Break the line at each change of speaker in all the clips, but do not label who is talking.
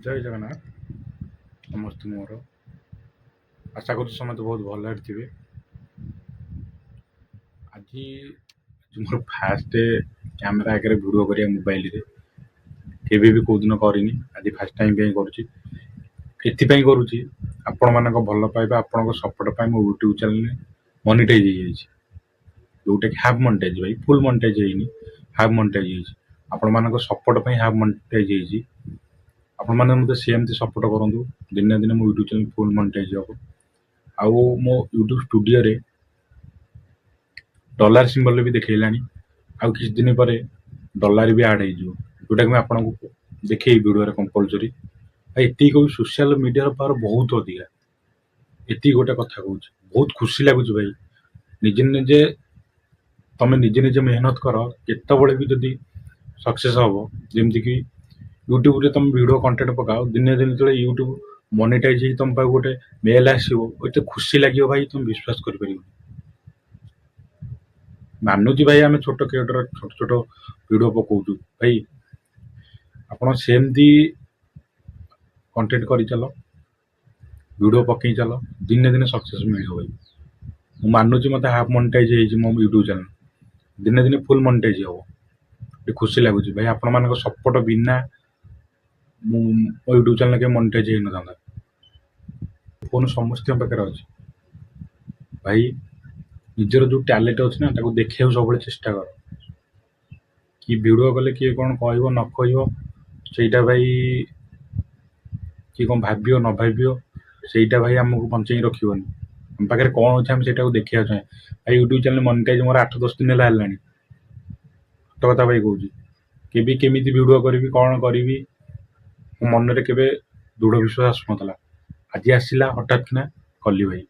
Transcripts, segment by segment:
ଜୟ ଜଗନ୍ନାଥ। ସମସ୍ତେ ମୋର ଆଶା କରୁଛି ସମସ୍ତେ ବହୁତ ଭଲରେ ଥିବେ। ଆଜି ମୋର ଫାଷ୍ଟ କ୍ୟାମେରା ଆଗରେ ଭିଡ଼ିଓ କରିବା ମୋବାଇଲରେ କେବେ ବି କେଉଁଦିନ କରିନି, ଆଜି ଫାଷ୍ଟ ଟାଇମ୍ ପାଇଁ କରୁଛି। ଏଥିପାଇଁ କରୁଛି ଆପଣମାନଙ୍କ ଭଲ ପାଇବା, ଆପଣଙ୍କ ସପୋର୍ଟ ପାଇଁ ମୋ ୟୁଟ୍ୟୁବ୍ ଚ୍ୟାନେଲ ମନିଟାଇଜ୍ ହେଇଯାଇଛି। ଯେଉଁଟାକି ହାଫ୍ ମନିଟାଇଜ୍, ଭାଇ ଫୁଲ୍ ମନିଟାଇଜ୍ ହେଇନି, ହାଫ୍ ମନିଟାଇଜ୍ ହେଇଛି। ଆପଣମାନଙ୍କ ସପୋର୍ଟ ପାଇଁ ହାଫ୍ ମନିଟାଇଜ୍ ହେଇଛି। ଆପଣମାନେ ମୋତେ ସେମିତି ସପୋର୍ଟ କରନ୍ତୁ, ଦିନେ ନା ଦିନେ ମୋ ୟୁଟ୍ୟୁବ୍ ଚ୍ୟାନେଲ ଫୁଲ୍ ମନିଟାଇଜ୍ ହେବ। ଆଉ ମୋ ୟୁଟ୍ୟୁବ୍ ଷ୍ଟୁଡ଼ିଓରେ ଡଲାର ସିମ୍ବଲ ବି ଦେଖେଇଲାଣି। ଆଉ କିଛି ଦିନ ପରେ ଡଲାର ବି ଆଡ଼୍ ହେଇଯିବ, ଯେଉଁଟାକି ମୁଁ ଆପଣଙ୍କୁ ଦେଖେଇବି ଭିଡ଼ିଓରେ କମ୍ପଲସରି। ଆଉ ଏତିକି କହୁଛି, ସୋସିଆଲ ମିଡ଼ିଆର ପାୱାର ବହୁତ ଅଧିକା। ଏତିକି ଗୋଟେ କଥା କହୁଛି, ବହୁତ ଖୁସି ଲାଗୁଛି ଭାଇ। ନିଜେ ତମେ ନିଜେ ମେହନତ କର, କେତେବେଳେ ବି ଯଦି ସକ୍ସେସ୍ ହବ। ଯେମିତିକି ୟୁଟ୍ୟୁବରେ ତମେ ଭିଡ଼ିଓ କଣ୍ଟେଣ୍ଟ ପକାଅ, ଦିନେ ଯେତେବେଳେ ୟୁଟ୍ୟୁବ ମନିଟାଇଜ୍ ହେଇକି ତମ ପାଖକୁ ଗୋଟେ ମେଲ୍ ଆସିବ, ଏତେ ଖୁସି ଲାଗିବ ଭାଇ, ତମେ ବିଶ୍ୱାସ କରିପାରିବନି। ମାନୁଛି ଭାଇ, ଆମେ ଛୋଟ କ୍ରିଏଟର, ଛୋଟ ଭିଡ଼ିଓ ପକାଉଛୁ। ଭାଇ ଆପଣ ସେମିତି କଣ୍ଟେଣ୍ଟ କରିଚାଲ, ଭିଡ଼ିଓ ପକେଇ ଚାଲ, ଦିନେ ଦିନେ ସକ୍ସେସ୍ ମିଳିବ ଭାଇ। ମୁଁ ମାନୁଛି ମୋତେ ହାଫ୍ ମନିଟାଇଜ୍ ହେଇଛି ମୋ ୟୁଟ୍ୟୁବ୍ ଚ୍ୟାନେଲ, ଦିନେ ଦିନେ ଫୁଲ୍ ମନିଟାଇଜ୍ ହେବ। ଟିକେ ଖୁସି ଲାଗୁଛି ଭାଇ, ଆପଣମାନଙ୍କ ସପୋର୍ଟ ବିନା ମୋ ୟୁଟ୍ୟୁବ୍ ଚ୍ୟାନେଲ କେବେ ମନିଟାଇଜ୍ ହେଇନଥାନ୍ତା। ଫୋନ୍ ସମସ୍ତଙ୍କ ପାଖରେ ଅଛି ଭାଇ। ନିଜର ଯେଉଁ ଟ୍ୟାଲେଣ୍ଟ ଅଛି ନା, ତାକୁ ଦେଖିବାକୁ ସବୁବେଳେ ଚେଷ୍ଟା କର। କି ଭିଡ଼ିଓ କଲେ କିଏ କ'ଣ କହିବ ନ କହିବ, ସେଇଟା ଭାଇ କିଏ କ'ଣ ଭାବିବ ନ ଭାବିବ, ସେଇଟା ଭାଇ ଆମକୁ ବଞ୍ଚେଇକି ରଖିବନି। ଆମ ପାଖରେ କ'ଣ ଅଛି ଆମେ ସେଇଟାକୁ ଦେଖିବାକୁ ଚାହେଁ। ଭାଇ ୟୁଟ୍ୟୁବ୍ ଚ୍ୟାନେଲ ମନିଟାଇଜ୍ ମୋର 8-10 ଦିନ ହେଲା ହେଲାଣି। ସତ କଥା ଭାଇ କହୁଛି। କେମିତି ଭିଡ଼ିଓ କରିବି, କ'ଣ କରିବି, ମୋ ମନରେ କେବେ ଦୃଢ଼ ବିଶ୍ୱାସ ଆସୁନଥିଲା। ଆଜି ଆସିଲା ହଠାତ୍ କିନା କଲି ଭାଇ।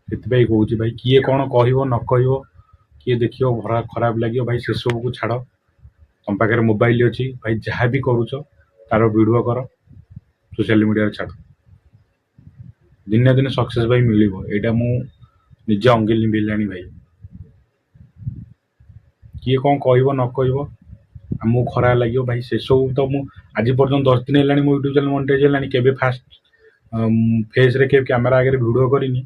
ସେଥିପାଇଁ କହୁଛି ଭାଇ, କିଏ କ'ଣ କହିବ ନ କହିବ, କିଏ ଦେଖିବ ଖରାପ ଲାଗିବ, ଭାଇ ସେସବୁକୁ ଛାଡ଼। ତମ ପାଖରେ ମୋବାଇଲ ଅଛି ଭାଇ, ଯାହା ବି କରୁଛ ତାର ଭିଡ଼ିଓ କର, ସୋସିଆଲ ମିଡ଼ିଆରେ ଛାଡ଼। ଦିନେ ନା ଦିନେ ସକ୍ସେସ୍ ଭାଇ ମିଳିବ, ଏଇଟା ମୁଁ ନିଜେ ଅଙ୍ଗେ ନିଭେଇଲାଣି ଭାଇ। କିଏ କ'ଣ କହିବ ନ କହିବ, ଆମକୁ ଖରାପ ଲାଗିବ ଭାଇ, ସେସବୁ ତ ମୁଁ ଆଜି ପର୍ଯ୍ୟନ୍ତ 10 ଦିନ ହେଲାଣି ମୋ ୟୁଟ୍ୟୁବ୍ ଚ୍ୟାନେଲ ମନିଟାଇଜ୍ ହେଲାଣି। କେବେ ଫାଷ୍ଟ ଫେସ୍ରେ କେବେ କ୍ୟାମେରା ଆଗରେ ଭିଡ଼ିଓ କରିନି,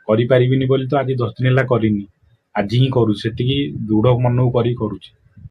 କରିପାରିବିନି ବୋଲି ତ ଆଜି 10 ଦିନ ହେଲା କରିନି। ଆଜି ହିଁ କରୁଛି, ସେତିକି ଦୃଢ଼ ମନକୁ କରିକି କରୁଛି।